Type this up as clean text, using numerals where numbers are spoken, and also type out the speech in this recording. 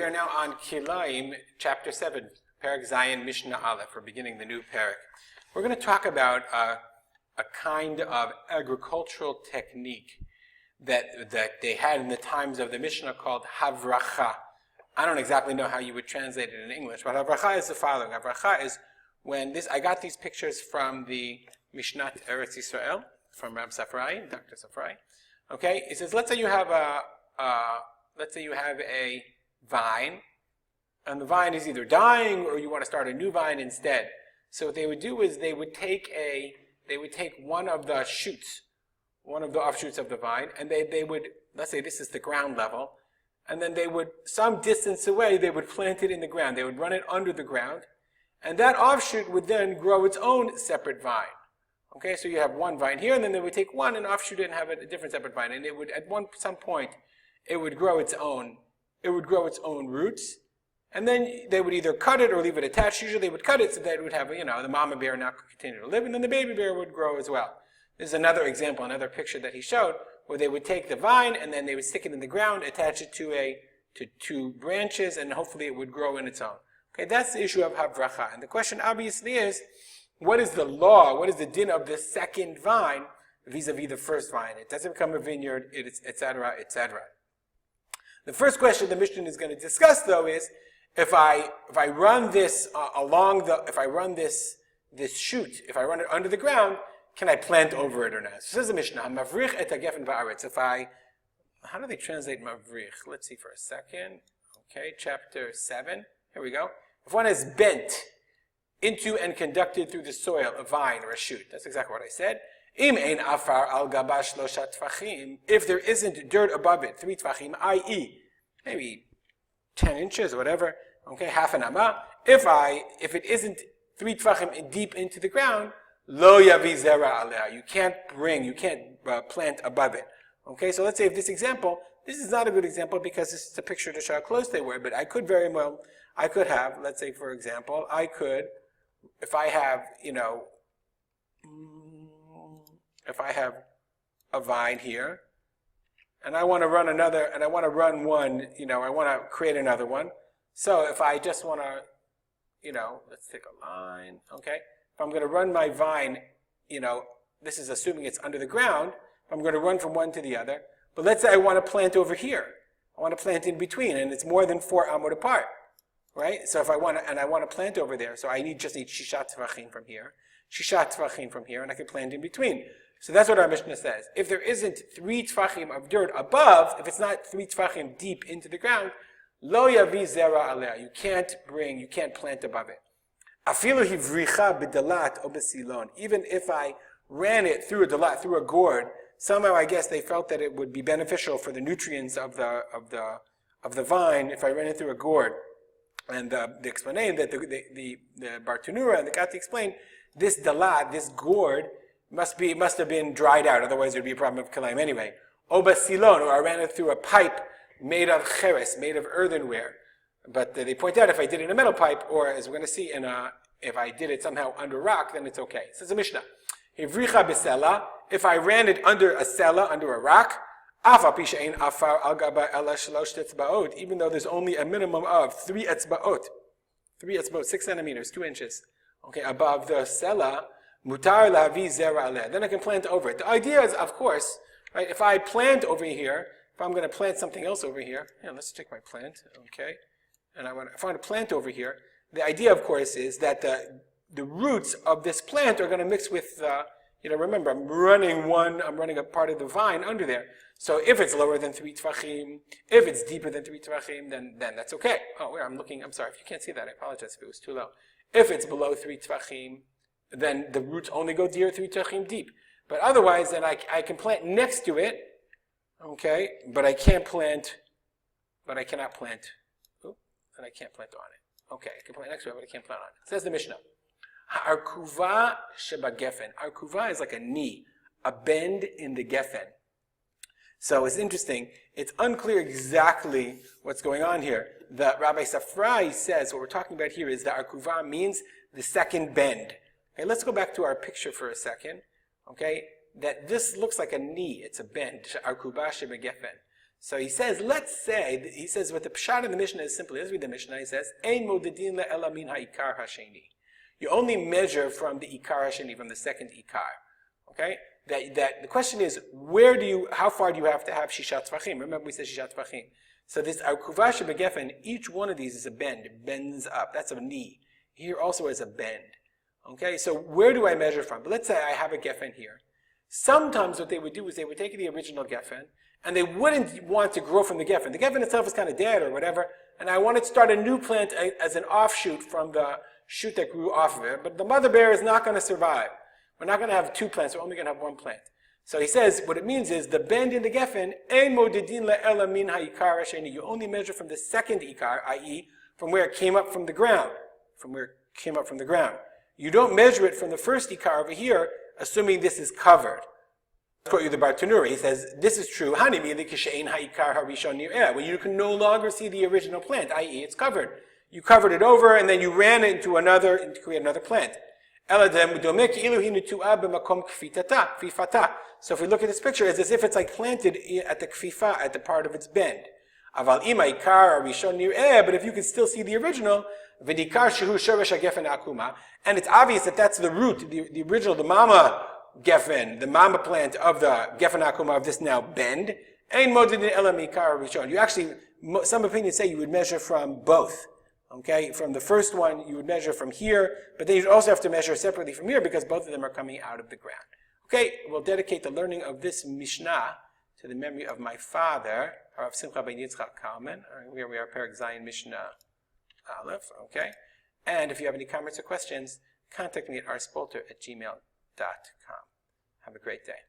are now on Kilayim, chapter 7, Perek Zayin, Mishnah Aleph. We're beginning the new Perek. We're going to talk about a kind of agricultural technique that they had in the times of the Mishnah called Havrachah. I don't exactly know how you would translate it in English, but Havrachah is the following. Havrachah is when this, I got these pictures from the Mishnah Eretz Yisrael, from Rab Safrai, Dr. Safrai. Okay, it says, let's say you have a vine, and the vine is either dying or you want to start a new vine instead. So what they would do is they would take one of the shoots, one of the offshoots of the vine, and they would, let's say this is the ground level, and then they would, some distance away, they would plant it in the ground. They would run it under the ground, and that offshoot would then grow its own separate vine. Okay, so you have one vine here, and then they would take one and offshoot it and have a different separate vine, and it would, at some point, it would grow its own roots, and then they would either cut it or leave it attached. Usually they would cut it so that it would have, the mama bear now could continue to live, and then the baby bear would grow as well. This is another example, another picture that he showed, where they would take the vine and then they would stick it in the ground, attach it to two branches, and hopefully it would grow in its own. Okay, that's the issue of Havrachah. And the question obviously is, what is the law, what is the din of the second vine vis-a-vis the first vine? It doesn't become a vineyard, etc., etc. The first question the Mishnah is going to discuss, though, is if I run this this shoot, if I run it under the ground, can I plant over it or not? So says the Mishnah, Mavrich et hagefen ba'aretz. How do they translate mavrich? Let's see for a second. Okay, chapter 7. Here we go. If one has bent into and conducted through the soil a vine or a shoot, that's exactly what I said. Im ein afar al gabash shlosha tfachim. If there isn't dirt above it, 3 tfachim, i.e., maybe 10 inches or whatever. Okay, half an amma. If it isn't 3 tfachim deep into the ground, lo yavi zera aleh. You can't plant above it. Okay, so let's say if this is not a good example because this is a picture to show how close they were, but I could have, let's say for example, if I have a vine here, and I want to run another, and I want to run one, I want to create another one. So if I just want to, let's take a line, okay? If I'm going to run my vine, this is assuming it's under the ground, I'm going to run from one to the other. But let's say I want to plant over here. I want to plant in between, and it's more than 4 amot apart, right? So if I want to plant over there, so I just need shishat tvachim from here, and I can plant in between. So that's what our Mishnah says. If there isn't 3 tfachim of dirt above, if it's not 3 tfachim deep into the ground, lo yavi zera aleh. You can't plant above it. Afilu hivricha b'dalat o b'silon. Even if I ran it through a dalat, through a gourd, somehow I guess they felt that it would be beneficial for the nutrients of the vine if I ran it through a gourd. And the explanation that the Bartanura and the Gati explained, this dalat, this gourd, must have been dried out, otherwise there would be a problem of Kilayim anyway. Oba silon, or I ran it through a pipe made of cheres, made of earthenware. But they point out if I did it in a metal pipe, or as we're going to see, if I did it somehow under rock, then it's okay. Says the Mishnah, Hivricha b'sela, if I ran it under a sela, under a rock, even though there's only a minimum of 3 etzbaot, 6 centimeters, 2 inches, okay, above the sela, mutar lavi zera aleh. Then I can plant over it. The idea is, of course, right, if I plant over here, if I'm going to plant something else over here, let's take my plant, okay, and if I want to plant over here, the idea, of course, is that the roots of this plant are going to mix with, remember, I'm running a part of the vine under there. So if it's lower than 3 tfachim, if it's deeper than 3 tfachim, then that's okay. Oh, I'm sorry, if you can't see that, I apologize if it was too low. If it's below 3 tfachim, then the roots only go 3 tfachim deep. But otherwise, then I can plant next to it, okay, but I cannot plant on it. Okay, I can plant next to it, but I can't plant on it. Says the Mishnah. Arkuva sheba gefen. Arkuva is like a knee, a bend in the gefen. So it's interesting. It's unclear exactly what's going on here. The Rabbi Safrai says what we're talking about here is that arkuva means the second bend. Okay, let's go back to our picture for a second. Okay, that this looks like a knee. It's a bend. Arkuva sheba gefen. So he says, let's say, he says, what the pshat in the Mishnah is simply, let's read the Mishnah, he says, Ein modedin le'ela min ha'ikar hasheni. You only measure from the ikar hasheni, from the second ikar. Okay? That the question is, how far do you have to have shishat tvachim? Remember we said shishat tvachim. So this akuvash begefen, each one of these is a bend. It bends up. That's a knee. Here also is a bend. Okay? So where do I measure from? But let's say I have a gefen here. Sometimes what they would do is they would take the original gefen, and they wouldn't want to grow from the gefen. The gefen itself is kind of dead or whatever, and I want to start a new plant as an offshoot from the shoot that grew off of it. But the mother bear is not going to survive. We're not going to have two plants. We're only going to have one plant. So he says, what it means is the bend in the gefen, ein modedin le'ela min ha'ikar hasheni. You only measure from the second ikar, i.e., from where it came up from the ground. You don't measure it from the first ikar over here, assuming this is covered. I'll quote you the Bartanura. He says, this is true. When you can no longer see the original plant, i.e., it's covered. You covered it over, and then you ran it into to create another plant. So if we look at this picture, it's as if it's like planted at the kfifa, at the part of its bend. But if you can still see the original, and it's obvious that that's the root, the original, the mama gefen, the mama plant of the gefen akuma of this now bend. You actually, some opinions say you would measure from both. Okay, from the first one you would measure from here, but then you'd also have to measure separately from here because both of them are coming out of the ground. Okay, we'll dedicate the learning of this Mishnah to the memory of my father, Harav Simcha ben Yitzchak Kalman. Here we are, Perek Zayin Mishnah Aleph. Okay, and if you have any comments or questions, contact me at rspolter@gmail.com. Have a great day.